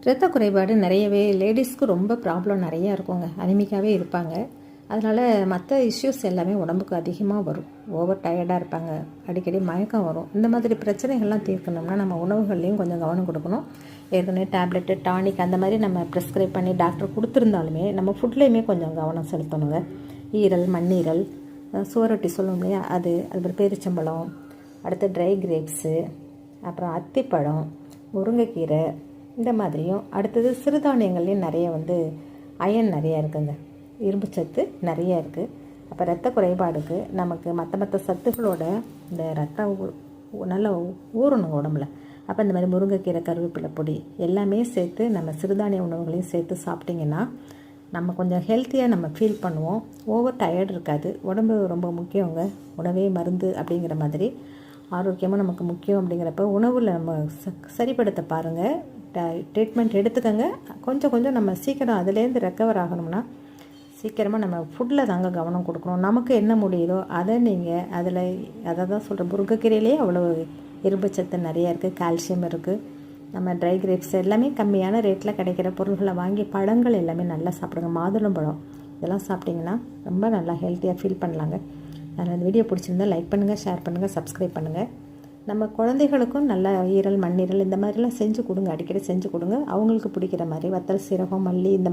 இரத்த குறைபாடு நிறையவே லேடிஸ்க்கு ரொம்ப ப்ராப்ளம் நிறையா இருக்குங்க. அனிமிக்காவே இருப்பாங்க. அதனால் மற்ற இஷ்யூஸ் எல்லாமே உடம்புக்கு அதிகமாக வரும். ஓவர் டயர்டாக இருப்பாங்க, அடிக்கடி மயக்கம் வரும். இந்த மாதிரி பிரச்சனைகள்லாம் தீர்க்கணும்னா நம்ம உணவுகள்லேயும் கொஞ்சம் கவனம் கொடுக்கணும். ஏற்கனவே டேப்லெட்டு, டானிக் அந்த மாதிரி நம்ம ப்ரிஸ்கிரைப் பண்ணி டாக்டர் கொடுத்துருந்தாலுமே நம்ம ஃபுட்லேயுமே கொஞ்சம் கவனம் செலுத்தணுங்க. ஈரல், மண்ணீரல், சுவரொட்டி சொல்லுவோம் இல்லையா, அதுக்கப்புறம் பேரிச்சம்பழம், அடுத்து ட்ரை கிரேப்ஸு, அப்புறம் அத்திப்பழம், முருங்கைக்கீரை, இந்த மாதிரியும். அடுத்தது சிறுதானியங்கள்லேயும் நிறைய அயன் நிறையா இருக்குங்க, இரும்பு சத்து நிறையா இருக்குது. அப்போ ரத்த குறைபாடுக்கு நமக்கு மற்ற சத்துக்களோட இந்த ரத்தம் நல்லா ஊறணும் உடம்புல. அப்போ இந்த மாதிரி முருங்கைக்கீரை, கருவேப்பிலை பொடி எல்லாமே சேர்த்து நம்ம சிறுதானிய உணவுகளையும் சேர்த்து சாப்பிட்டிங்கன்னா நம்ம கொஞ்சம் ஹெல்த்தியாக நம்ம ஃபீல் பண்ணுவோம். ஓவர் டயர்டு இருக்காது. உடம்பு ரொம்ப முக்கியங்க. உணவே மருந்து அப்படிங்கிற மாதிரி ஆரோக்கியமாக நமக்கு முக்கியம். அப்படிங்கிறப்ப உணவில் நம்ம சரிப்படுத்த பாருங்கள். ட்ரீட்மெண்ட் எடுத்துக்கோங்க. கொஞ்சம் நம்ம சீக்கிரம் அதுலேருந்து ரெக்கவர் ஆகணும்னா சீக்கிரமாக நம்ம ஃபுட்டில் தாங்க கவனம் கொடுக்கணும். நமக்கு என்ன முடியுதோ அதை நீங்கள் அதை தான் சொல்கிறேன். முருங்கைக்கீரையிலே அவ்வளோ இரும்பு சத்து நிறையா இருக்குது, கால்சியம் இருக்குது. நம்ம ட்ரை கிரேப்ஸ் எல்லாமே கம்மியான ரேட்டில் கிடைக்கிற பொருள்களை வாங்கி, பழங்கள் எல்லாமே நல்லா சாப்பிடுங்க. மாதுளம்பழம் இதெல்லாம் சாப்பிட்டிங்கன்னா ரொம்ப நல்லா ஹெல்த்தியாக ஃபீல் பண்ணலாங்க. அதில் இந்த வீடியோ பிடிச்சிருந்தா லைக் பண்ணுங்கள், ஷேர் பண்ணுங்கள், சப்ஸ்கிரைப் பண்ணுங்கள். நம்ம குழந்தைகளுக்கும் நல்ல ஈரல், மண்ணீரல் இந்த மாதிரிலாம் செஞ்சு கொடுங்க. அடிக்கடி செஞ்சு கொடுங்க. அவங்களுக்கு பிடிக்கிற மாதிரி வத்தல், சீரகம், மல்லி இந்த